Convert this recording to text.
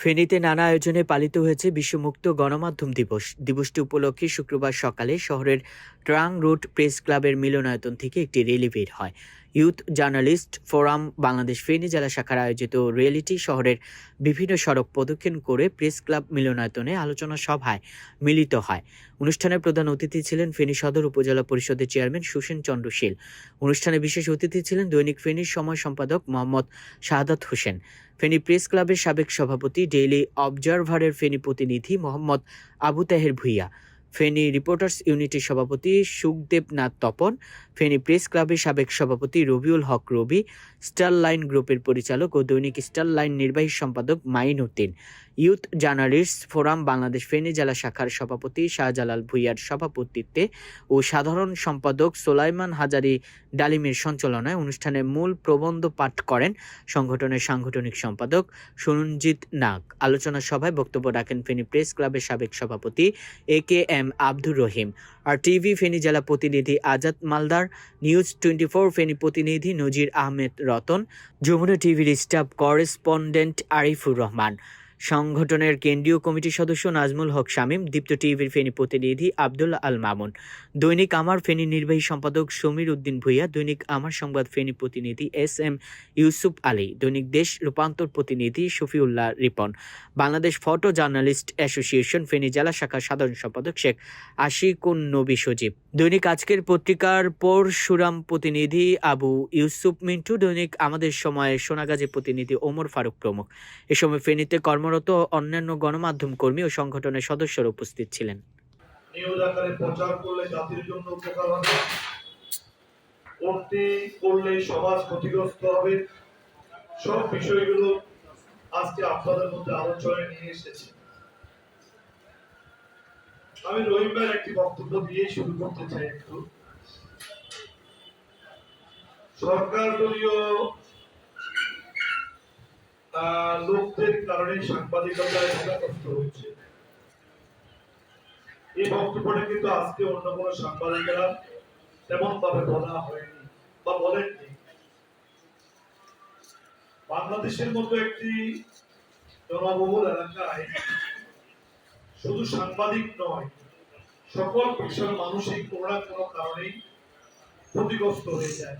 ফেনীতে নানা আয়োজনে পালিত হয়েছে বিশ্বমুক্ত গণমাধ্যম দিবস। দিবসটি উপলক্ষে শুক্রবার সকালে শহরের ট্রাং রোড প্রেস ক্লাবের মিলনায়তন থেকে একটি র্যালি বের হয়। Youth journalist forum Bangladesh Feni জেলা শাখার আয়োজিত র্যালিটি শহরের বিভিন্ন সড়ক প্রদক্ষিণ করে প্রেস ক্লাব মিলনায়তনে আলোচনা সভায় মিলিত হয়। অনুষ্ঠানে প্রধান অতিথি ছিলেন ফেনী সদর উপজেলা পরিষদের চেয়ারম্যান সুসেন চন্দ্র শীল। অনুষ্ঠানে বিশেষ অতিথি ছিলেন দৈনিক ফেনীর সময় সম্পাদক মোহাম্মদ শাহাদাত হোসেন, ফেনী প্রেস ক্লাবের সাবেক সভাপতি, ডেইলি অবজারভারের ফেনী প্রতিনিধি মোহাম্মদ আবু তাহের ভূঁইয়া, ফেনী রিপোর্টার্স ইউনিটের সভাপতি সুখদেবনাথ তপন, ফেনী প্রেস ক্লাবের সাবেক সভাপতি রবিউল হক রবি, স্টার লাইন গ্রুপের পরিচালক ও দৈনিক স্টার লাইন নির্বাহী সম্পাদক mine Uddin, youth journalist forum Bangladesh Feni জেলা শাখার সভাপতি শাহজালাল ভূঁইয়ার সভাপতিত্বে ও সাধারণ সম্পাদক সোলাইমান হাজারি ডালিমের সঞ্চালনায় অনুষ্ঠানে মূল প্রবন্ধ পাঠ করেন সংগঠনের সাংগঠনিক সম্পাদক সুরঞ্জিত নাগ। আলোচনা সভায় বক্তব্য রাখেন ফেনী প্রেস ক্লাবের সাবেক সভাপতি AKM আব্দুর রহিম, আর টিভি ফেনী জেলা প্রতিনিধি আজাদ মালদার, নিউজ 24 ফেনী প্রতিনিধি নজির আহমেদ রতন, যমুনা টিভির স্টাফ করেসপন্ডেন্ট আরিফুর রহমান, সংগঠনের কেন্দ্রীয় কমিটির সদস্য নাজমুল হক শামীম, দীপ্ত টিভির ফেনী প্রতিনিধি আব্দুল্লাহ আল মামুন, দৈনিক আমার ফেনী নির্বাহী সম্পাদক সমীর উদ্দিন ভূঁইয়া, দৈনিক আমার সংবাদ ফেনী প্রতিনিধি SM ইউসুফ আলী, দৈনিক দেশ রূপান্তর প্রতিনিধি Shafiullah Ripon, Bangladesh photo journalist association Feni জেলা শাখার সাধারণ সম্পাদক শেখ আশিকুন নবী সজীব, দৈনিক আজকের পত্রিকার পরশুরাম প্রতিনিধি আবু ইউসুফ মিন্টু, দৈনিক আমাদের সময়ের সোনাগাজী প্রতিনিধি ওমর ফারুক প্রমুখ। এ সময় ফেনীতে কর্মরত অন্যান্য গণমাধ্যম কর্মী ও সংগঠনের সদস্যরা উপস্থিত ছিলেন। নিউজ আকারে প্রচার করলে জাতির জন্য উপকার হবে, করলে সমাজ ক্ষতিগ্রস্ত হবে, সব বিষয়গুলো আজকে আপনাদের মধ্যে আলোচনায় নিয়ে এসেছি। আমি রহিমের একটি বক্তব্য দিয়ে শুরু করতে চাই। একটু সরকার দলীয় লোকদের কারণে সাংবাদিকতায় বাধাগ্রস্ত হচ্ছে। এই বক্তব্যটা কিন্তু আজকে অন্য কোন সাংবাদিকেরা তেমন ভাবে বলা হয়নি বা বলেননি। বাংলাদেশের মতো একটি জনবহুল এলাকায় শুধু সাংবাদিক নয়, সকল পেশার মানুষই কোনো না কোনো কারণেই ক্ষতিগ্রস্ত হয়ে যায়।